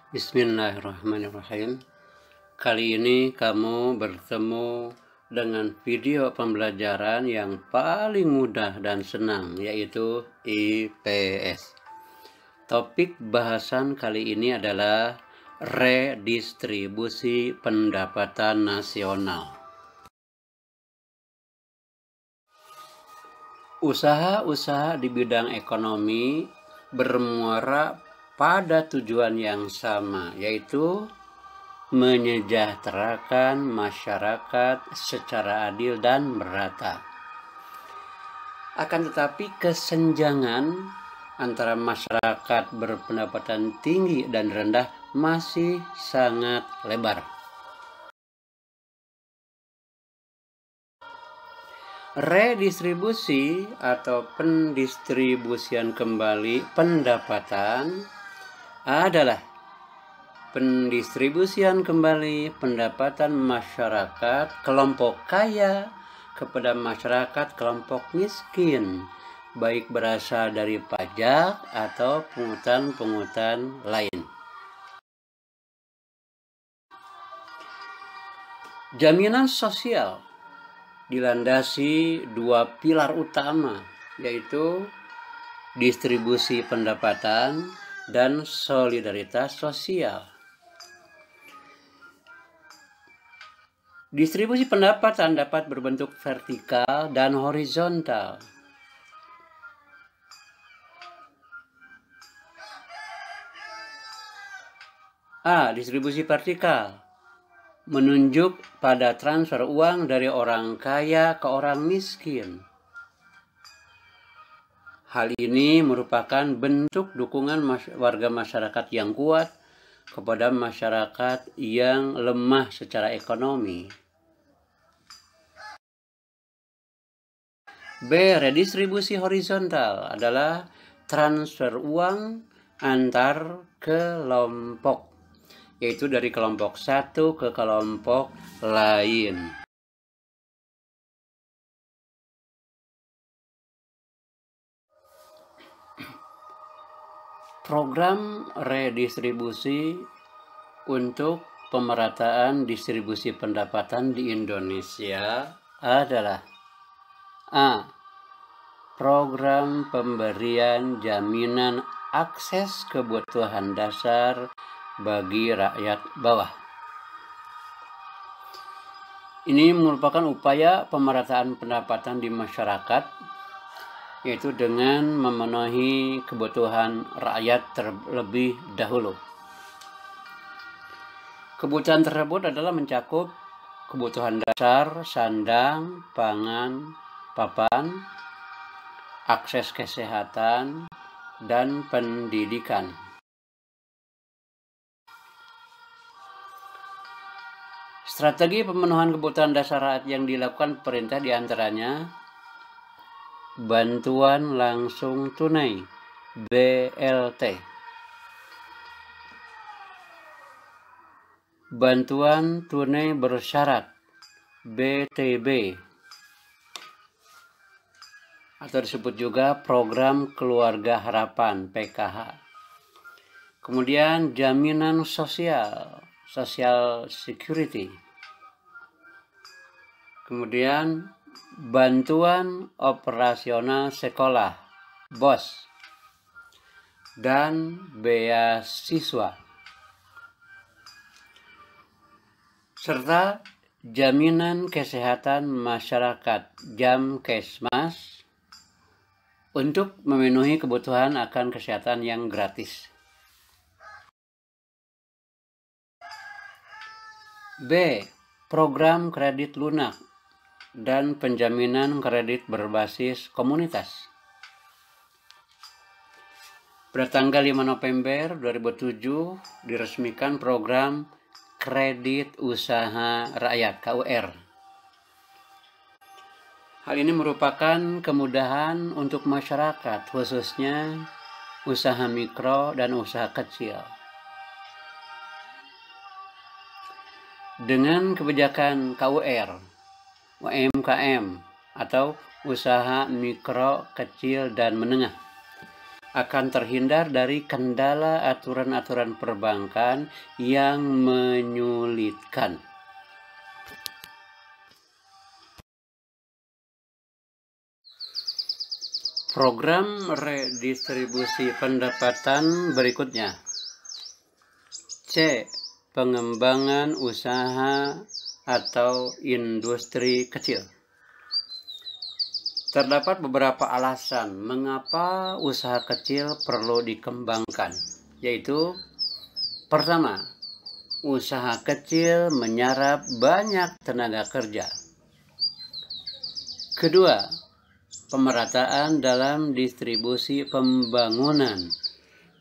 Bismillahirrahmanirrahim. Kali ini kamu bertemu dengan video pembelajaran yang paling mudah dan senang, yaitu IPS. Topik bahasan kali ini adalah redistribusi pendapatan nasional. Usaha-usaha di bidang ekonomi bermuara pada tujuan yang sama, yaitu menyejahterakan masyarakat secara adil dan merata. Akan tetapi kesenjangan antara masyarakat berpendapatan tinggi dan rendah masih sangat lebar. Redistribusi atau pendistribusian kembali pendapatan adalah pendistribusian kembali pendapatan masyarakat kelompok kaya kepada masyarakat kelompok miskin, baik berasal dari pajak atau pungutan-pungutan lain. Jaminan sosial dilandasi dua pilar utama, yaitu distribusi pendapatan dan solidaritas sosial. Distribusi pendapatan dapat berbentuk vertikal dan horizontal. Distribusi vertikal menunjuk pada transfer uang dari orang kaya ke orang miskin. Hal ini merupakan bentuk dukungan warga masyarakat yang kuat kepada masyarakat yang lemah secara ekonomi. B. Redistribusi horizontal adalah transfer uang antar kelompok, yaitu dari kelompok satu ke kelompok lain. Program redistribusi untuk pemerataan distribusi pendapatan di Indonesia adalah program pemberian jaminan akses kebutuhan dasar bagi rakyat bawah. Ini merupakan upaya pemerataan pendapatan di masyarakat, yaitu dengan memenuhi kebutuhan rakyat terlebih dahulu. Kebutuhan tersebut adalah mencakup kebutuhan dasar, sandang, pangan, papan, akses kesehatan, dan pendidikan. Strategi pemenuhan kebutuhan dasar rakyat yang dilakukan pemerintah diantaranya bantuan langsung tunai (BLT), bantuan tunai bersyarat (BTB), atau disebut juga program Keluarga Harapan (PKH). Kemudian jaminan sosial (Social Security). Kemudian bantuan operasional sekolah (BOS) dan beasiswa, serta jaminan kesehatan masyarakat Jamkesmas untuk memenuhi kebutuhan akan kesehatan yang gratis. B. Program kredit lunak dan penjaminan kredit berbasis komunitas. Pada tanggal 5 November 2007 diresmikan program Kredit Usaha Rakyat (KUR). Hal ini merupakan kemudahan untuk masyarakat, khususnya usaha mikro dan usaha kecil. Dengan kebijakan KUR, UMKM atau usaha mikro, kecil, dan menengah akan terhindar dari kendala aturan-aturan perbankan yang menyulitkan. Program redistribusi pendapatan berikutnya. C. Pengembangan usaha atau industri kecil. Terdapat beberapa alasan mengapa usaha kecil perlu dikembangkan, yaitu pertama, usaha kecil menyerap banyak tenaga kerja. Kedua, pemerataan dalam distribusi pembangunan,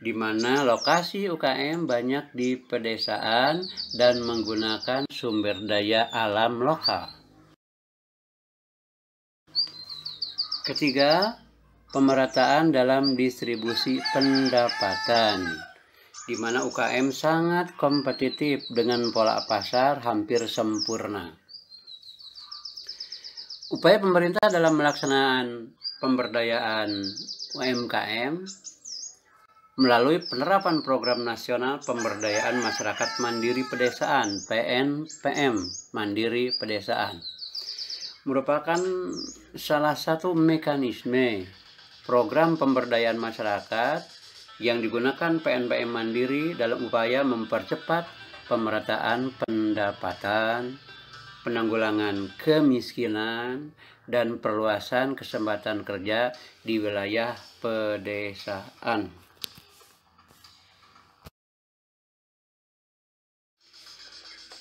di mana lokasi UKM banyak di pedesaan dan menggunakan sumber daya alam lokal. Ketiga, pemerataan dalam distribusi pendapatan, di mana UKM sangat kompetitif dengan pola pasar hampir sempurna. Upaya pemerintah dalam melaksanakan pemberdayaan UMKM melalui penerapan Program Nasional Pemberdayaan Masyarakat Mandiri Pedesaan (PNPM) Mandiri Pedesaan merupakan salah satu mekanisme program pemberdayaan masyarakat yang digunakan PNPM Mandiri dalam upaya mempercepat pemerataan pendapatan, penanggulangan kemiskinan, dan perluasan kesempatan kerja di wilayah pedesaan.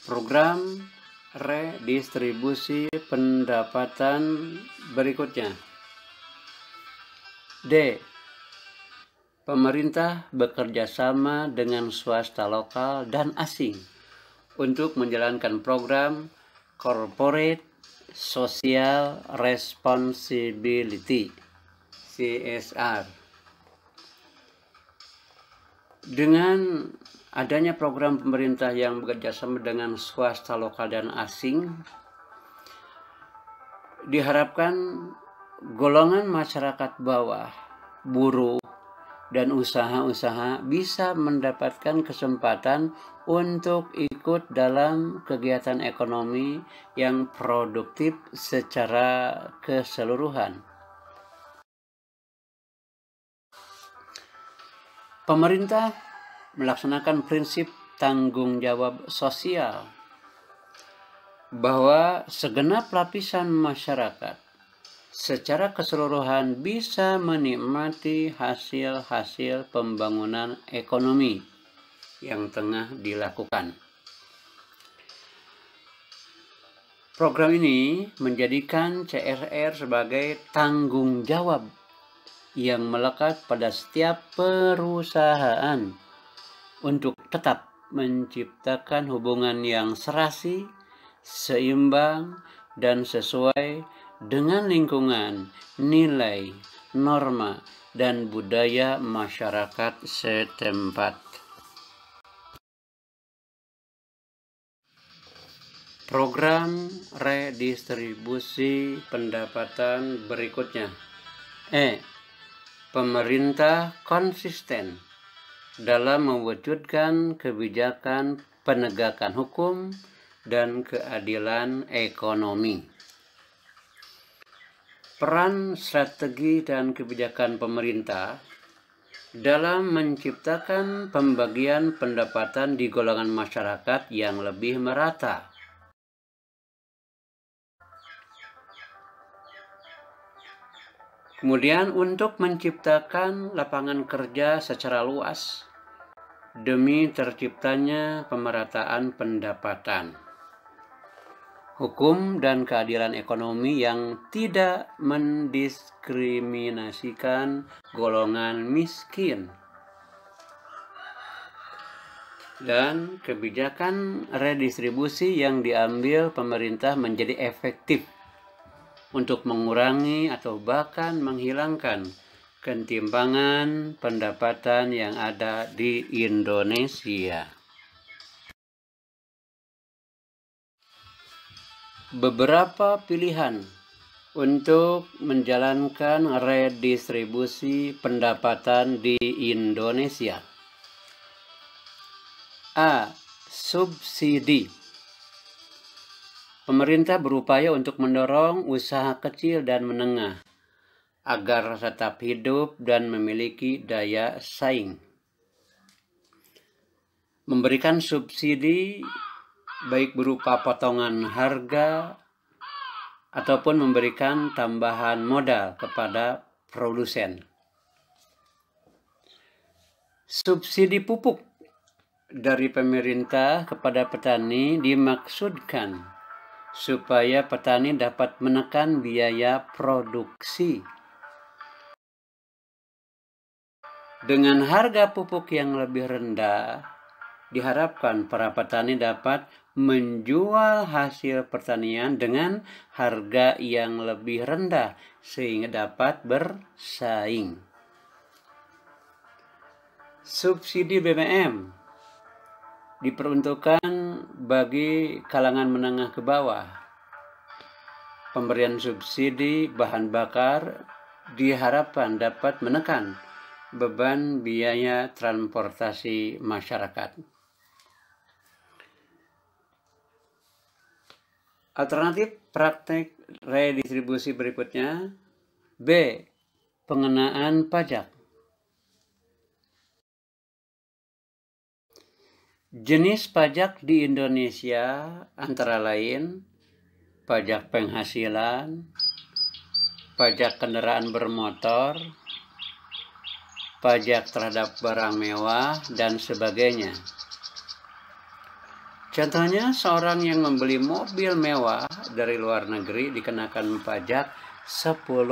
Program redistribusi pendapatan berikutnya. D. Pemerintah bekerja sama dengan swasta lokal dan asing untuk menjalankan program Corporate Social Responsibility (CSR). Dengan adanya program pemerintah yang bekerjasama dengan swasta lokal dan asing, diharapkan golongan masyarakat bawah, buruh, dan usaha-usaha bisa mendapatkan kesempatan untuk ikut dalam kegiatan ekonomi yang produktif secara keseluruhan. Pemerintah melaksanakan prinsip tanggung jawab sosial bahwa segenap lapisan masyarakat secara keseluruhan bisa menikmati hasil-hasil pembangunan ekonomi yang tengah dilakukan. Program ini menjadikan CSR sebagai tanggung jawab yang melekat pada setiap perusahaan untuk tetap menciptakan hubungan yang serasi, seimbang, dan sesuai dengan lingkungan, nilai, norma, dan budaya masyarakat setempat. Program redistribusi pendapatan berikutnya. E. Pemerintah konsisten dalam mewujudkan kebijakan penegakan hukum dan keadilan ekonomi. Peran strategi dan kebijakan pemerintah dalam menciptakan pembagian pendapatan di golongan masyarakat yang lebih merata. Kemudian untuk menciptakan lapangan kerja secara luas demi terciptanya pemerataan pendapatan, hukum dan keadilan ekonomi yang tidak mendiskriminasikan golongan miskin, dan kebijakan redistribusi yang diambil pemerintah menjadi efektif untuk mengurangi atau bahkan menghilangkan ketimpangan pendapatan yang ada di Indonesia. Beberapa pilihan untuk menjalankan redistribusi pendapatan di Indonesia. A. Subsidi. Pemerintah berupaya untuk mendorong usaha kecil dan menengah agar tetap hidup dan memiliki daya saing. Memberikan subsidi baik berupa potongan harga ataupun memberikan tambahan modal kepada produsen. Subsidi pupuk dari pemerintah kepada petani dimaksudkan supaya petani dapat menekan biaya produksi. Dengan harga pupuk yang lebih rendah, diharapkan para petani dapat menjual hasil pertanian dengan harga yang lebih rendah sehingga dapat bersaing. Subsidi BBM diperuntukkan bagi kalangan menengah ke bawah. Pemberian subsidi bahan bakar diharapkan dapat menekan beban biaya transportasi masyarakat. Alternatif praktek redistribusi berikutnya. B. Pengenaan pajak. Jenis pajak di Indonesia antara lain pajak penghasilan, pajak kendaraan bermotor, pajak terhadap barang mewah, dan sebagainya. Contohnya, seorang yang membeli mobil mewah dari luar negeri dikenakan pajak 10%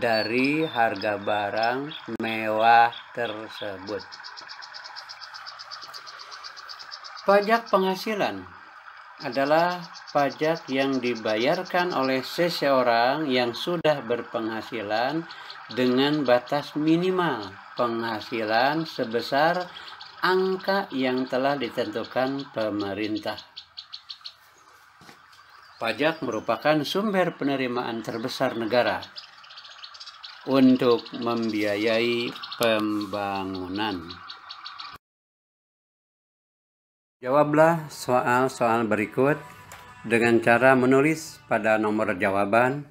dari harga barang mewah tersebut. Pajak penghasilan adalah pajak yang dibayarkan oleh seseorang yang sudah berpenghasilan dengan batas minimal penghasilan sebesar angka yang telah ditentukan pemerintah. Pajak merupakan sumber penerimaan terbesar negara untuk membiayai pembangunan. Jawablah soal-soal berikut dengan cara menulis pada nomor jawaban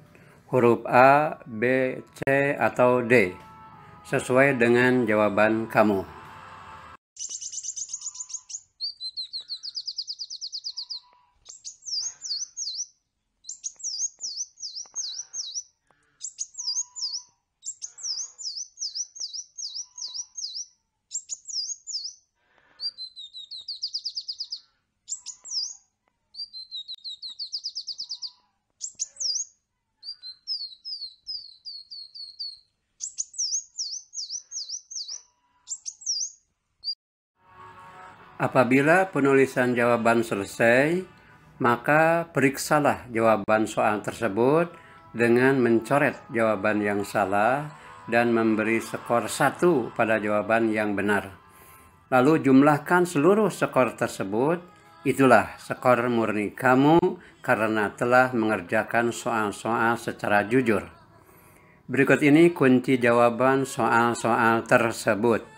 huruf A, B, C, atau D sesuai dengan jawaban kamu. Apabila penulisan jawaban selesai, maka periksalah jawaban soal tersebut dengan mencoret jawaban yang salah dan memberi skor 1 pada jawaban yang benar. Lalu jumlahkan seluruh skor tersebut, itulah skor murni kamu karena telah mengerjakan soal-soal secara jujur. Berikut ini kunci jawaban soal-soal tersebut.